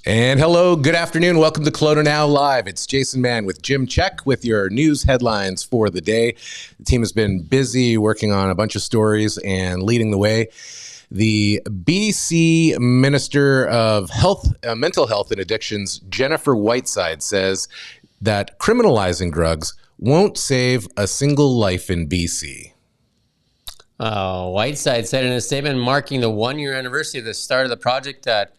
And hello, good afternoon. Welcome to KelownaNow Live. It's Jason Mann with Jim Check with your news headlines for the day. The team has been busy working on a bunch of stories and leading the way. The BC Minister of Health, Mental Health and Addictions, Jennifer Whiteside, says that criminalizing drugs won't save a single life in BC. Whiteside said in a statement marking the one-year anniversary of the start of the project that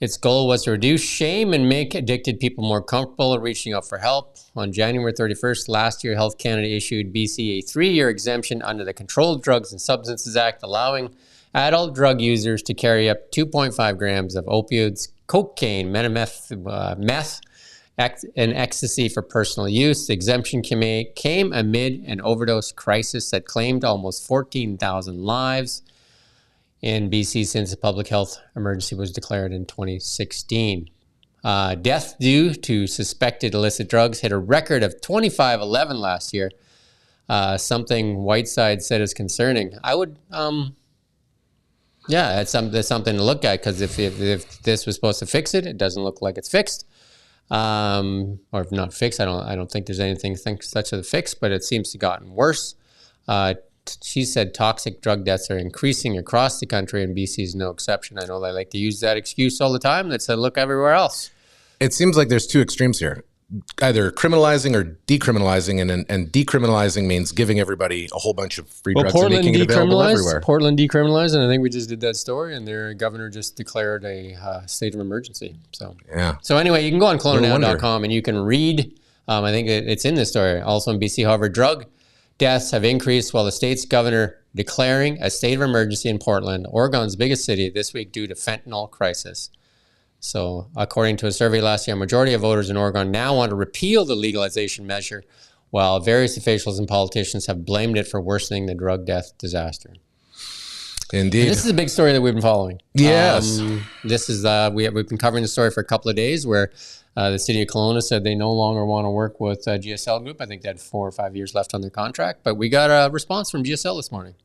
its goal was to reduce shame and make addicted people more comfortable reaching out for help. On January 31st last year, Health Canada issued BC a 3-year exemption under the Controlled Drugs and Substances Act, allowing adult drug users to carry up 2.5 grams of opioids, cocaine, meth, and ecstasy for personal use. The exemption came amid an overdose crisis that claimed almost 14,000 lives in BC since the public health emergency was declared in 2016. Death due to suspected illicit drugs hit a record of 2511 last year, something Whiteside said is concerning. I would, that's something to look at, because if this was supposed to fix it, it doesn't look like it's fixed. Or if not fixed, I don't think there's anything such as a fix, but it seems to have gotten worse. She said toxic drug deaths are increasing across the country, and BC is no exception. I know they like to use that excuse all the time. That said, look everywhere else. It seems like there's two extremes here, either criminalizing or decriminalizing, and decriminalizing means giving everybody a whole bunch of free drugs and making it available everywhere. Portland decriminalized, and I think we just did that story, and their governor just declared a state of emergency. So yeah. So anyway, you can go on KelownaNow.com and you can read. I think it's in this story. Also in BC, however, drug deaths have increased while the state's governor declaring a state of emergency in Portland, Oregon's biggest city, this week due to fentanyl crisis. So according to a survey last year, a majority of voters in Oregon now want to repeal the legalization measure, while various officials and politicians have blamed it for worsening the drug death disaster. Indeed. And this is a big story that we've been following. Yes. This is we've been covering the story for a couple of days, where the city of Kelowna said they no longer want to work with GSL Group. I think they had 4 or 5 years left on their contract, but we got a response from GSL this morning.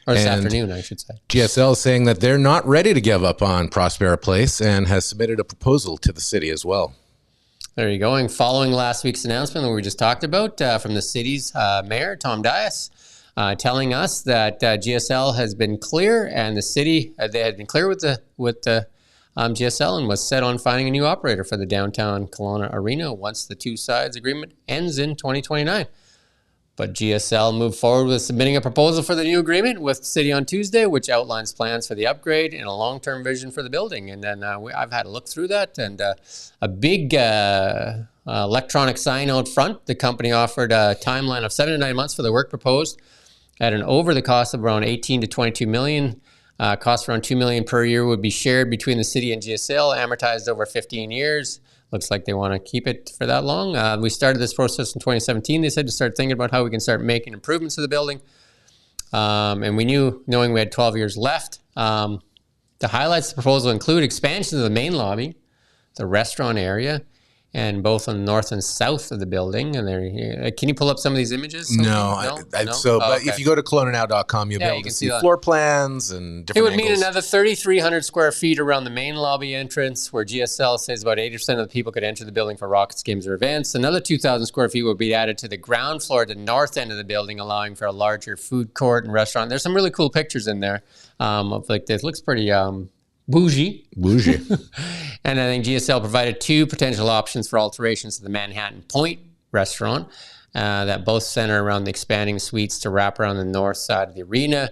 Or this afternoon, I should say. GSL is saying that they're not ready to give up on Prospera Place and has submitted a proposal to the city as well. There you go. And following last week's announcement that we just talked about from the city's mayor, Tom Dias, telling us that GSL has been clear, and the city, they had been clear with the GSL, and was set on finding a new operator for the downtown Kelowna Arena once the two sides agreement ends in 2029. But GSL moved forward with submitting a proposal for the new agreement with the city on Tuesday, which outlines plans for the upgrade and a long-term vision for the building. And then I've had a look through that, and a big electronic sign out front. The company offered a timeline of 7 to 9 months for the work proposed at an over the cost of around 18 to 22 million. Cost around $2 million per year would be shared between the city and GSL, amortized over 15 years. Looks like they want to keep it for that long. We started this process in 2017. They said to start thinking about how we can start making improvements to the building. And we knowing we had 12 years left. The highlights of the proposal include expansion of the main lobby, the restaurant area, and both on the north and south of the building. And there, can you pull up some of these images? No. But if you go to KelownaNow.com, you'll be able to see floor plans and different angles. It would mean another 3,300 square feet around the main lobby entrance, where GSL says about 80% of the people could enter the building for Rockets games or events. Another 2,000 square feet would be added to the ground floor at the north end of the building, allowing for a larger food court and restaurant. There's some really cool pictures in there of like this. Looks pretty bougie. And I think GSL provided 2 potential options for alterations to the Manhattan Point restaurant that both center around the expanding suites to wrap around the north side of the arena.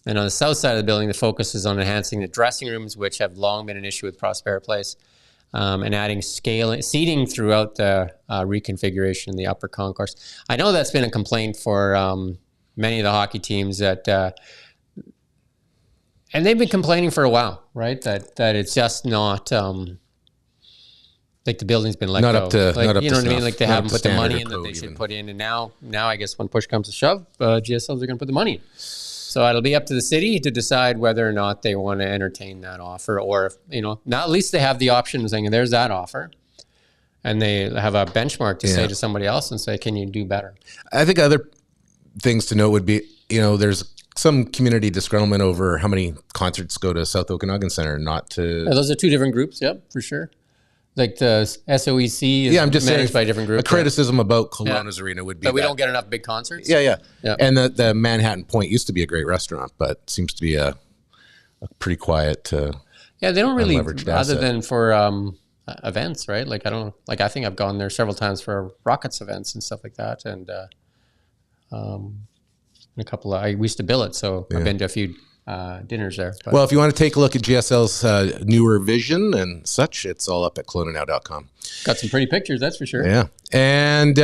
And on the south side of the building, the focus is on enhancing the dressing rooms, which have long been an issue with Prospera Place, and adding seating throughout the reconfiguration in the upper concourse. I know that's been a complaint for many of the hockey teams that and they've been complaining for a while, right? That it's just not like the building's been let go. Not up to you know what I mean? Like they haven't put the money in that they should put in, and now I guess when push comes to shove, GSLs are going to put the money in. So it'll be up to the city to decide whether or not they want to entertain that offer, or now at least they have the option of saying there's that offer, and they have a benchmark to say to somebody else and say, can you do better? I think other things to note would be, there's some community disgruntlement over how many concerts go to South Okanagan Center, not to... Yeah, those are 2 different groups, yep, for sure. Like the SOEC is I'm just managed saying by a different group. A criticism about Kelowna's arena would be that we don't get enough big concerts. Yeah. And the Manhattan Point used to be a great restaurant, but seems to be a pretty quiet. They don't really, unleveraged other asset. than for events, right? Like I think I've gone there several times for Rockets events and stuff like that, and a couple of we used to bill it, so I've been to a few dinners there. But. Well, if you want to take a look at GSL's newer vision and such, it's all up at KelownaNow.com. Got some pretty pictures, that's for sure. Yeah. And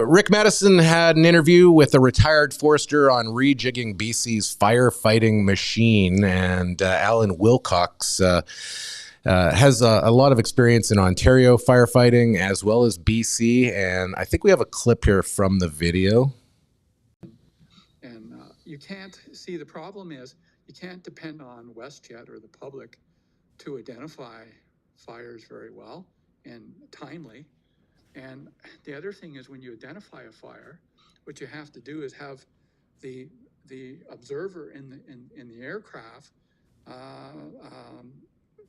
Rick Madison had an interview with a retired forester on rejigging BC's firefighting machine. And Alan Wilcox has a lot of experience in Ontario firefighting as well as BC. And I think we have a clip here from the video. And you can't see, the problem is you can't depend on WestJet or the public to identify fires very well and timely. And the other thing is when you identify a fire, what you have to do is have the observer in the aircraft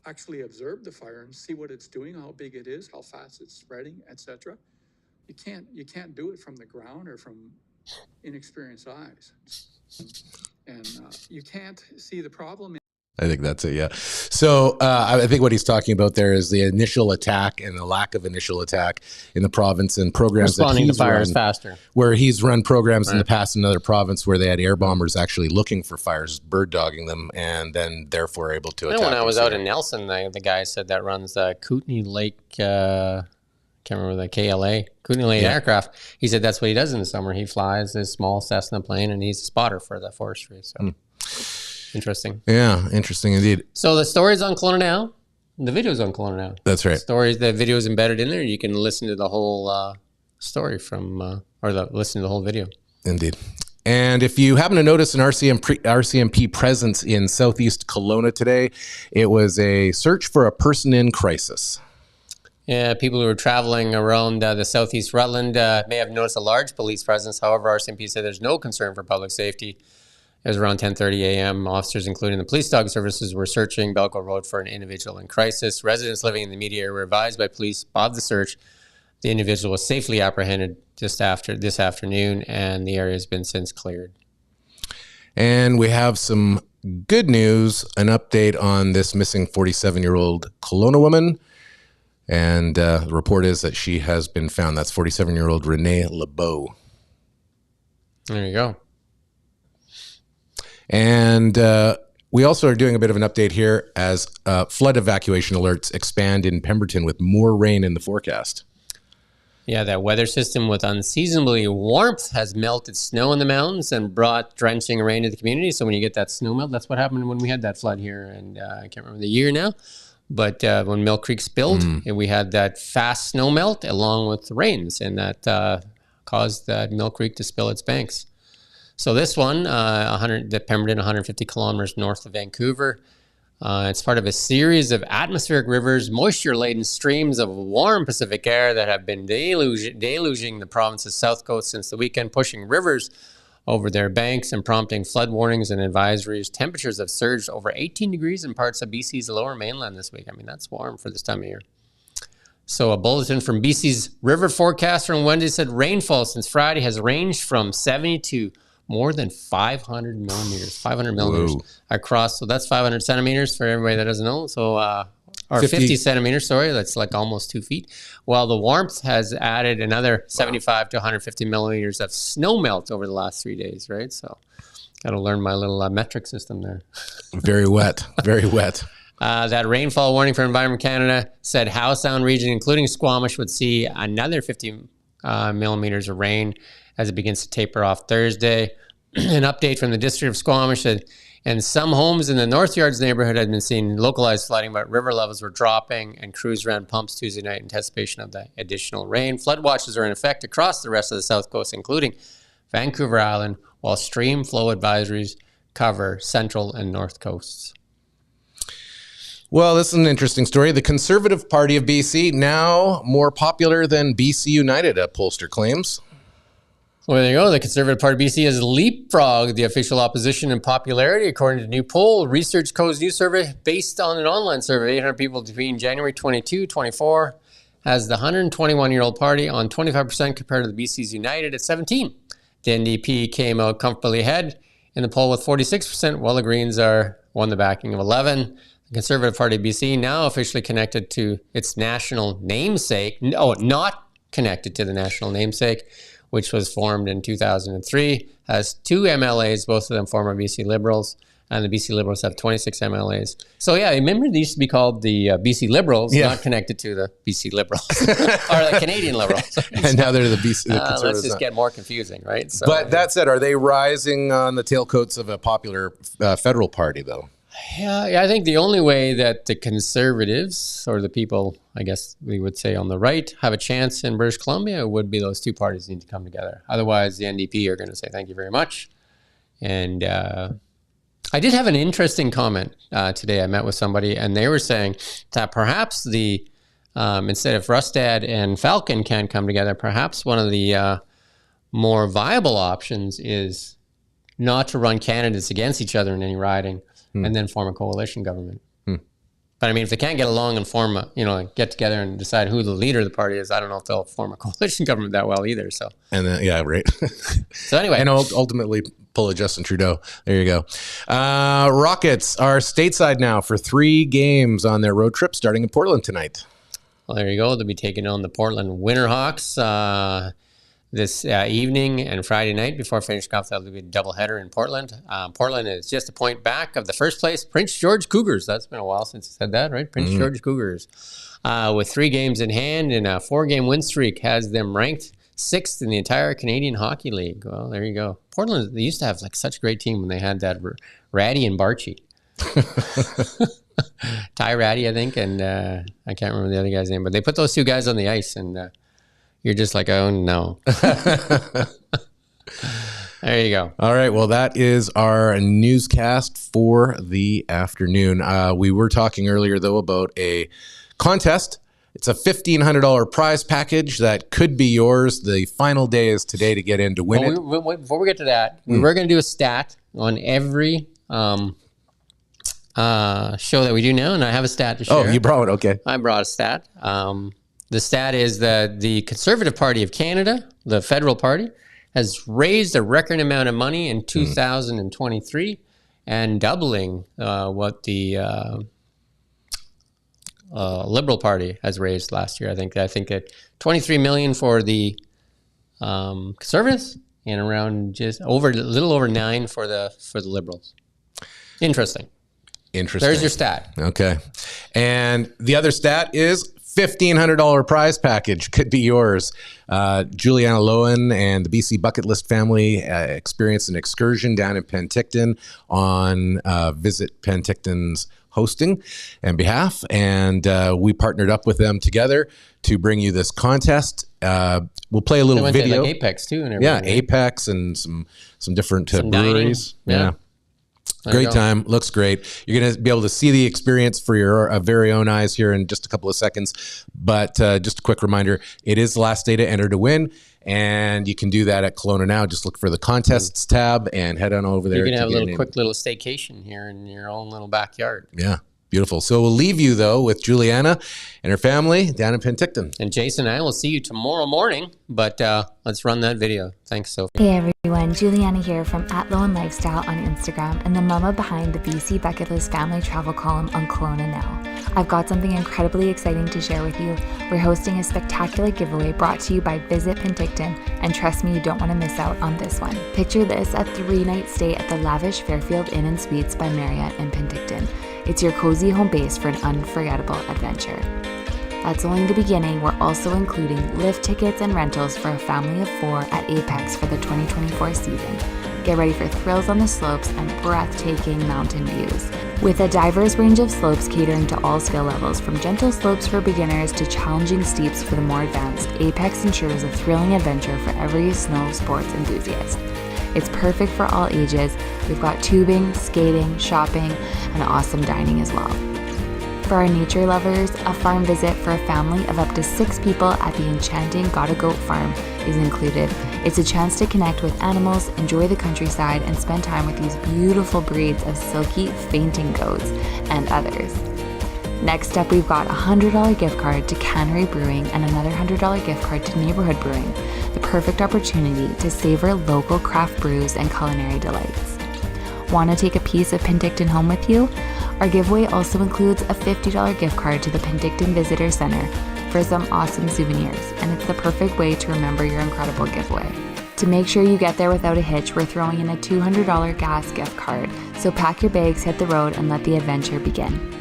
actually observe the fire and see what it's doing, how big it is, how fast it's spreading, etc. You can't do it from the ground or from inexperienced eyes. And you can't see, the problem. I think that's it, yeah. So I think what he's talking about there is the initial attack and the lack of initial attack in the province and programs responding to fires faster. Where he's run programs in the past in another province where they had air bombers actually looking for fires, bird dogging them, and then therefore able to attack. When I was out in Nelson, the guy said that runs Kootenay Lake, can't remember the KLA, Kootenay Lake aircraft. He said that's what he does in the summer. He flies this small Cessna plane and he's a spotter for the forestry. So interesting. Yeah, interesting indeed. So the story's on Kelowna Now. The video's on Kelowna Now. That's right. The video's embedded in there. You can listen to the whole story from, listen to the whole video. Indeed. And if you happen to notice an RCMP presence in Southeast Kelowna today, it was a search for a person in crisis. Yeah, people who are traveling around the Southeast Rutland may have noticed a large police presence. However, RCMP said there's no concern for public safety. It was around 10:30 a.m. Officers, including the police dog services, were searching Belco Road for an individual in crisis. Residents living in the immediate area were advised by police of the search. The individual was safely apprehended just after this afternoon, and the area has been since cleared. And we have some good news, an update on this missing 47-year-old Kelowna woman. And the report is that she has been found. That's 47-year-old Renee LeBeau. There you go. And we also are doing a bit of an update here as flood evacuation alerts expand in Pemberton with more rain in the forecast. Yeah, that weather system with unseasonably warmth has melted snow in the mountains and brought drenching rain to the community. So when you get that snow melt, that's what happened when we had that flood here. And I can't remember the year now. But when Mill Creek spilled, and we had that fast snow melt along with the rains, and that caused that Mill Creek to spill its banks. So this one, the Pemberton, 150 kilometers north of Vancouver, it's part of a series of atmospheric rivers, moisture-laden streams of warm Pacific air that have been deluging the province's south coast since the weekend, pushing rivers over their banks and prompting flood warnings and advisories. Temperatures have surged over 18 degrees in parts of BC's lower mainland this week. I mean, that's warm for this time of year. So a bulletin from BC's river forecaster on Wednesday said rainfall since Friday has ranged from 70 to more than 500 millimeters, 500 millimeters across. So that's 500 centimeters for everybody that doesn't know. So, or 50 centimeters, sorry, that's like almost 2 feet. While the warmth has added another 75 to 150 millimeters of snow melt over the last 3 days, right? So got to learn my little metric system there. Very wet, very wet. That rainfall warning from Environment Canada said Howe Sound region, including Squamish, would see another 50 millimeters of rain as it begins to taper off Thursday. An update from the District of Squamish said, and some homes in the North Yards neighborhood had been seeing localized flooding, but river levels were dropping, and crews ran pumps Tuesday night in anticipation of the additional rain. Flood watches are in effect across the rest of the South Coast, including Vancouver Island, while stream flow advisories cover Central and North Coasts. Well, this is an interesting story. The Conservative Party of BC, now more popular than BC United, a pollster claims. Well, there you go. The Conservative Party of BC has leapfrogged the official opposition in popularity, according to a new poll. Research Co's new survey based on an online survey of 800 people between January 22, 24 has the 121-year-old party on 25% compared to the BC's United at 17%. The NDP came out comfortably ahead in the poll with 46%, while the Greens won the backing of 11%. The Conservative Party of BC, now officially connected to its national namesake, not connected to the national namesake, which was formed in 2003, has 2 MLAs, both of them former BC Liberals, and the BC Liberals have 26 MLAs. So yeah, remember they used to be called the BC Liberals, not connected to the BC Liberals, or the Canadian Liberals. And now they're the BC the Conservatives. Let's just get more confusing, right? So, but that said, are they rising on the tailcoats of a popular federal party, though? Yeah, I think the only way that the Conservatives, or the people, I guess we would say on the right, have a chance in British Columbia would be those two parties need to come together. Otherwise, the NDP are going to say thank you very much. And I did have an interesting comment today. I met with somebody, and they were saying that perhaps the instead of Rustad and Falcon can't come together, perhaps one of the more viable options is not to run candidates against each other in any riding, and then form a coalition government. But I mean, if they can't get along and form get together and decide who the leader of the party is, I don't know if they'll form a coalition government that well either. So, and yeah, right. So anyway, and ultimately pull a Justin Trudeau. There you go. Rockets are stateside now for 3 games on their road trip, starting in Portland tonight. Well, there you go. They'll be taking on the Portland Winterhawks this evening and Friday night before finishing off. That'll be a doubleheader in Portland. Portland is just a point back of the first place Prince George Cougars. That's been a while since you said that, right? Prince George Cougars. With 3 games in hand and a 4-game win streak has them ranked 6th in the entire Canadian Hockey League. Well, there you go. Portland, they used to have like such a great team when they had that Ratty and Barchi. Ty Ratty, I think, and I can't remember the other guy's name, but they put those 2 guys on the ice, and you're just like, oh, no. There you go. All right. Well, that is our newscast for the afternoon. We were talking earlier, though, about a contest. It's a $1,500 prize package that could be yours. The final day is today to get in to win it. Before we get to that, we were going to do a stat on every show that we do now, and I have a stat to share. Oh, you brought it. Okay. I brought a stat. The stat is that the Conservative Party of Canada, the federal party, has raised a record amount of money in 2023 and doubling what the Liberal Party has raised last year. I think that $23 million for the Conservatives and around just a little over $9 million for the Liberals. Interesting. There's your stat. Okay. And the other stat is $1,500 prize package could be yours. Juliana Lowen and the BC Bucket List family experienced an excursion down in Penticton on Visit Penticton's hosting and behalf, and we partnered up with them together to bring you this contest. We'll play a little video. Like Apex too, and everything. Yeah, Apex and some different breweries. Dining. Yeah. Great time. Looks great. You're going to be able to see the experience for your very own eyes here in just a couple of seconds. But just a quick reminder, it is the last day to enter to win. And you can do that at Kelowna Now. Just look for the contests tab and head on over there. You can have a quick little staycation here in your own little backyard. Yeah. Beautiful. So we'll leave you, though, with Juliana and her family down in Penticton. And Jason and I will see you tomorrow morning, but let's run that video. Thanks, Sophie. Hey, everyone. Juliana here from @LowenLifestyle on Instagram and the mama behind the BC Bucket List family travel column on Kelowna Now. I've got something incredibly exciting to share with you. We're hosting a spectacular giveaway brought to you by Visit Penticton, and trust me, you don't want to miss out on this one. Picture this, a 3-night stay at the lavish Fairfield Inn and Suites by Marriott in Penticton. It's your cozy home base for an unforgettable adventure. That's only the beginning. We're also including lift tickets and rentals for a family of 4 at Apex for the 2024 season. Get ready for thrills on the slopes and breathtaking mountain views. With a diverse range of slopes catering to all skill levels, from gentle slopes for beginners to challenging steeps for the more advanced, Apex ensures a thrilling adventure for every snow sports enthusiast. It's perfect for all ages. We've got tubing, skating, shopping, and awesome dining as well. For our nature lovers, a farm visit for a family of up to 6 people at the enchanting Gotta Goat Farm is included. It's a chance to connect with animals, enjoy the countryside, and spend time with these beautiful breeds of silky, fainting goats and others. Next up, we've got a $100 gift card to Cannery Brewing and another $100 gift card to Neighborhood Brewing, the perfect opportunity to savor local craft brews and culinary delights. Want to take a piece of Penticton home with you? Our giveaway also includes a $50 gift card to the Penticton Visitor Center for some awesome souvenirs, and it's the perfect way to remember your incredible giveaway. To make sure you get there without a hitch, we're throwing in a $200 gas gift card, so pack your bags, hit the road, and let the adventure begin.